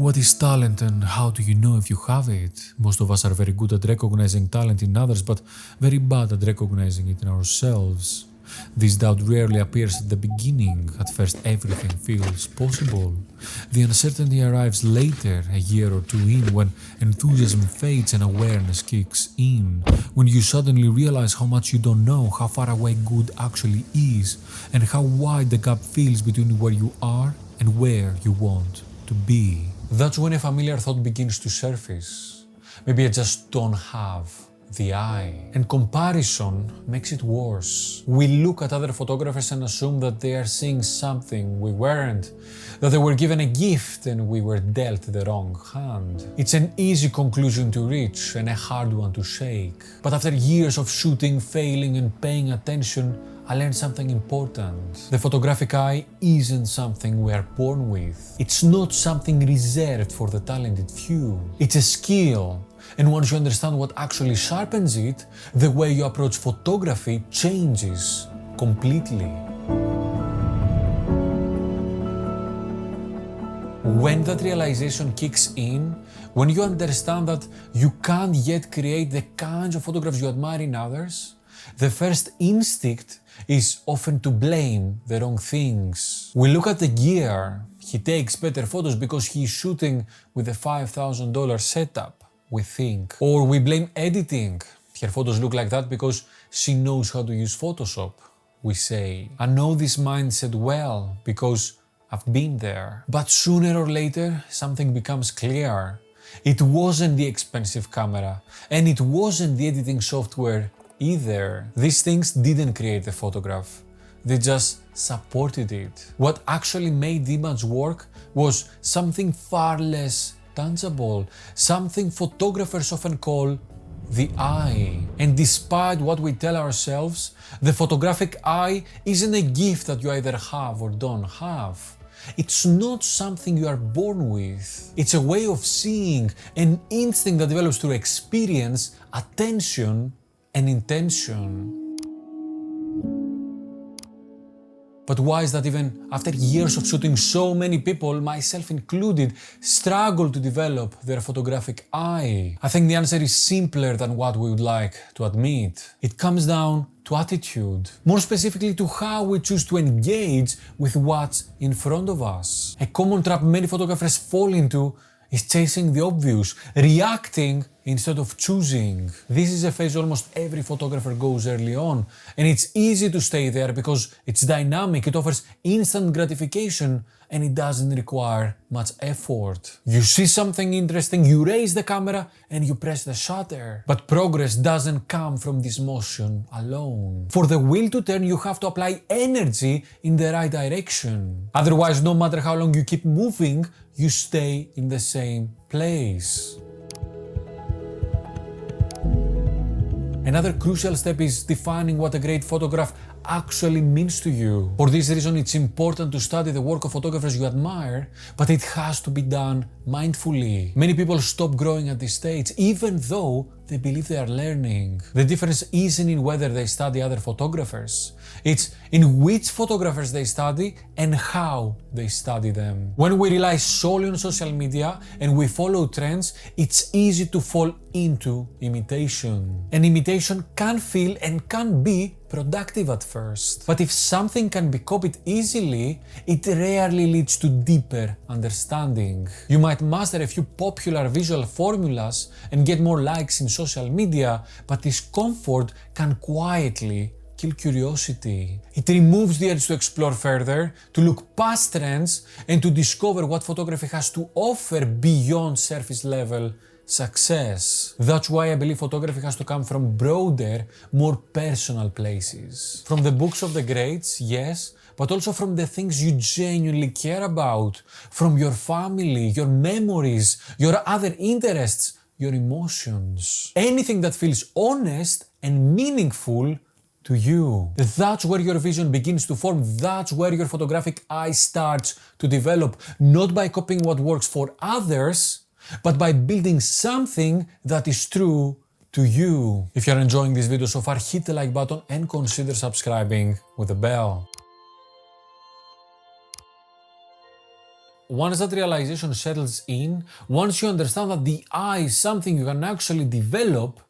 What is talent and how do you know if you have it? Most of us are very good at recognizing talent in others, but very bad at recognizing it in ourselves. This doubt rarely appears at the beginning. At first, everything feels possible. The uncertainty arrives later, a year or two in, when enthusiasm fades and awareness kicks in. When you suddenly realize how much you don't know, how far away good actually is, and how wide the gap feels between where you are and where you want to be. That's when a familiar thought begins to surface. Maybe I just don't have the eye. And comparison makes it worse. We look at other photographers and assume that they are seeing something we weren't, that they were given a gift and we were dealt the wrong hand. It's an easy conclusion to reach and a hard one to shake. But after years of shooting, failing and paying attention, I learned something important. The photographic eye isn't something we are born with. It's not something reserved for the talented few. It's a skill. And once you understand what actually sharpens it, the way you approach photography changes completely. When that realization kicks in, when you understand that you can't yet create the kinds of photographs you admire in others, the first instinct is often to blame the wrong things. We look at the gear. He takes better photos because he's shooting with a $5,000 setup, we think. Or we blame editing. Her photos look like that because she knows how to use Photoshop, we say. I know this mindset well because I've been there. But sooner or later, something becomes clear. It wasn't the expensive camera, and it wasn't the editing software either. These things didn't create the photograph. They just supported it. What actually made the image work was something far less tangible, something photographers often call the eye. And despite what we tell ourselves, the photographic eye isn't a gift that you either have or don't have. It's not something you are born with. It's a way of seeing, an instinct that develops through experience, attention, and intention. But why is that even after years of shooting, so many people, myself included, struggle to develop their photographic eye? I think the answer is simpler than what we would like to admit. It comes down to attitude. More specifically to how we choose to engage with what's in front of us. A common trap many photographers fall into is chasing the obvious, reacting instead of choosing. This is a phase almost every photographer goes early on, and it's easy to stay there because it's dynamic, it offers instant gratification, and it doesn't require much effort. You see something interesting, you raise the camera, and you press the shutter. But progress doesn't come from this motion alone. For the wheel to turn, you have to apply energy in the right direction. Otherwise, no matter how long you keep moving, you stay in the same place. Another crucial step is defining what a great photograph actually means to you. For this reason, it's important to study the work of photographers you admire, but it has to be done mindfully. Many people stop growing at this stage, even though they believe they are learning. The difference isn't in whether they study other photographers. It's in which photographers they study and how they study them. When we rely solely on social media and we follow trends, it's easy to fall into imitation. And imitation can feel and can be productive at first. But if something can be copied easily, it rarely leads to deeper understanding. You might master a few popular visual formulas and get more likes in social media, but this comfort can quietly kill curiosity. It removes the urge to explore further, to look past trends, and to discover what photography has to offer beyond surface level success. That's why I believe photography has to come from broader, more personal places. From the books of the greats, yes, but also from the things you genuinely care about, from your family, your memories, your other interests, your emotions. Anything that feels honest and meaningful to you. That's where your vision begins to form. That's where your photographic eye starts to develop, not by copying what works for others, but by building something that is true to you. If you're enjoying this video so far, hit the like button and consider subscribing with the bell. once that realization settles in, once you understand that the eye is something you can actually develop,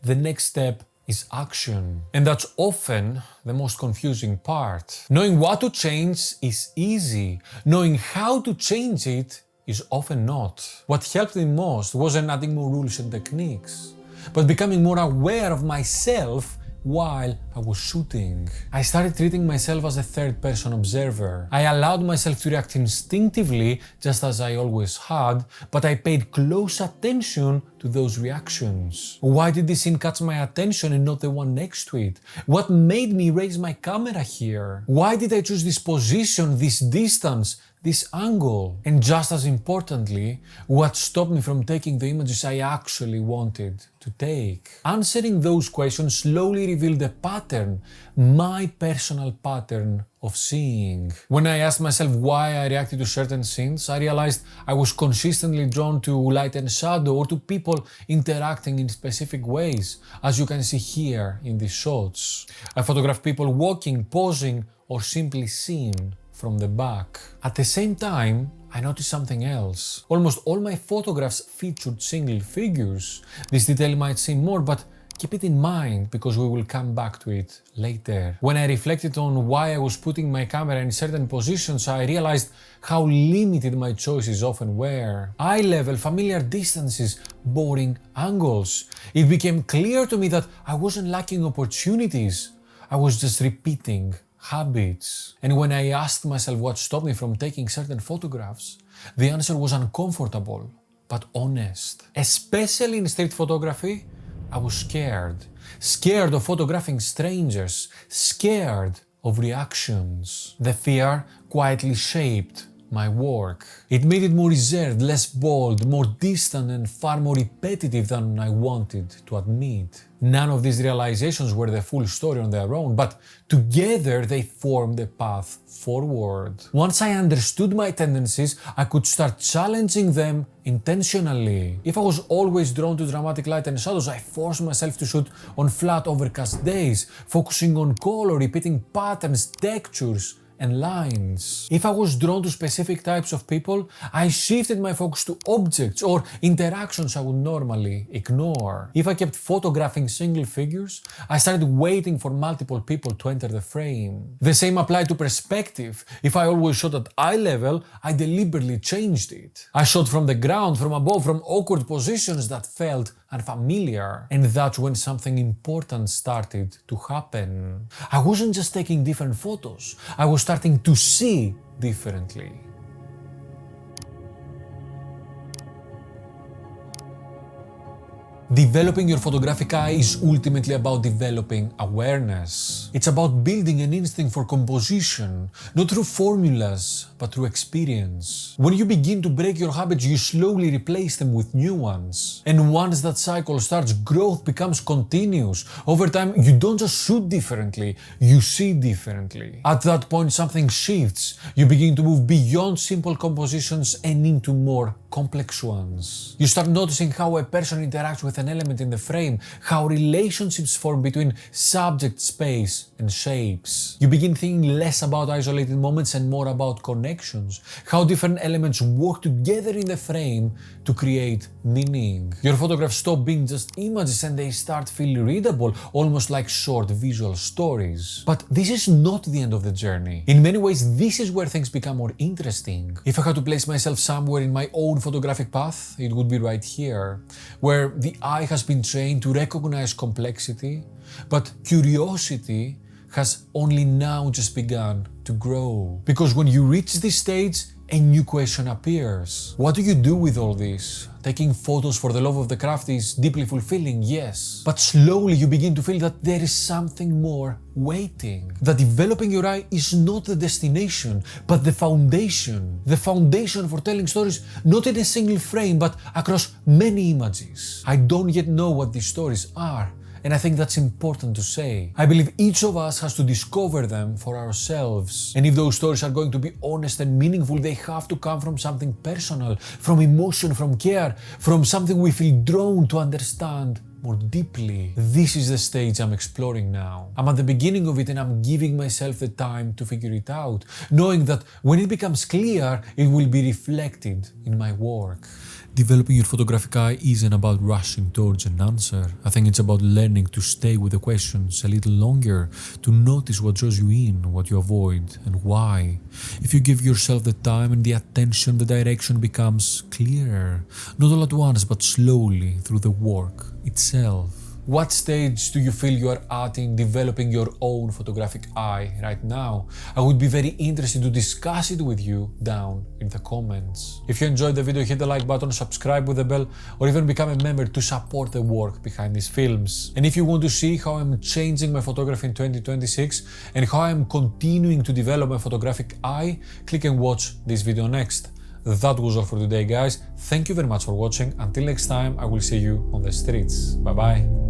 the next step is action. And that's often the most confusing part. Knowing what to change is easy. Knowing how to change it is often not. What helped me most wasn't adding more rules and techniques, but becoming more aware of myself while I was shooting. I started treating myself as a third-person observer. I allowed myself to react instinctively, just as I always had, but I paid close attention to those reactions. Why did this scene catch my attention and not the one next to it? What made me raise my camera here? Why did I choose this position, this distance, this angle? And just as importantly, what stopped me from taking the images I actually wanted to take? Answering those questions slowly revealed a pattern, my personal pattern of seeing. When I asked myself why I reacted to certain scenes, I realized I was consistently drawn to light and shadow or to people interacting in specific ways, as you can see here in these shots. I photographed people walking, posing, or simply seen from the back. At the same time, I noticed something else. Almost all my photographs featured single figures. This detail might seem more, but keep it in mind because we will come back to it later. When I reflected on why I was putting my camera in certain positions, I realized how limited my choices often were. Eye level, familiar distances, boring angles. It became clear to me that I wasn't lacking opportunities. I was just repeating habits. And when I asked myself what stopped me from taking certain photographs, the answer was uncomfortable, but honest. Especially in street photography, I was scared. Scared of photographing strangers, scared of reactions. The fear quietly shaped my work. It made it more reserved, less bold, more distant and far more repetitive than I wanted to admit. None of these realizations were the full story on their own, but together they formed a path forward. Once I understood my tendencies, I could start challenging them intentionally. If I was always drawn to dramatic light and shadows, I forced myself to shoot on flat, overcast days, focusing on color, repeating patterns, textures, and lines. If I was drawn to specific types of people, I shifted my focus to objects or interactions I would normally ignore. If I kept photographing single figures, I started waiting for multiple people to enter the frame. The same applied to perspective. If I always shot at eye level, I deliberately changed it. I shot from the ground, from above, from awkward positions that felt unfamiliar. And that's when something important started to happen. I wasn't just taking different photos, I was starting to see differently. Developing your photographic eye is ultimately about developing awareness. It's about building an instinct for composition, not through formulas, but through experience. When you begin to break your habits, you slowly replace them with new ones. And once that cycle starts, growth becomes continuous. Over time, you don't just shoot differently, you see differently. At that point, something shifts. You begin to move beyond simple compositions and into more complex ones. You start noticing how a person interacts with an element in the frame, how relationships form between subject, space, and shapes. You begin thinking less about isolated moments and more about connections, how different elements work together in the frame to create meaning. Your photographs stop being just images and they start feeling readable, almost like short visual stories. But this is not the end of the journey. In many ways, this is where things become more interesting. If I had to place myself somewhere in my own photographic path, it would be right here, where the eye has been trained to recognize complexity, but curiosity has only now just begun to grow. Because when you reach this stage, a new question appears. What do you do with all this? Taking photos for the love of the craft is deeply fulfilling, yes. But slowly you begin to feel that there is something more waiting. That developing your eye is not the destination, but the foundation. The foundation for telling stories not in a single frame, but across many images. I don't yet know what these stories are, and I think that's important to say. I believe each of us has to discover them for ourselves. And if those stories are going to be honest and meaningful, they have to come from something personal, from emotion, from care, from something we feel drawn to understand more deeply. This is the stage I'm exploring now. I'm at the beginning of it and I'm giving myself the time to figure it out, knowing that when it becomes clear, it will be reflected in my work. Developing your photographic eye isn't about rushing towards an answer. I think it's about learning to stay with the questions a little longer, to notice what draws you in, what you avoid, and why. If you give yourself the time and the attention, the direction becomes clearer. Not all at once, but slowly through the work itself. What stage do you feel you are at in developing your own photographic eye right now? I would be very interested to discuss it with you down in the comments. If you enjoyed the video, hit the like button, subscribe with the bell, or even become a member to support the work behind these films. And if you want to see how I'm changing my photography in 2026 and how I'm continuing to develop my photographic eye, click and watch this video next. That was all for today, guys. Thank you very much for watching. Until next time, I will see you on the streets. Bye bye.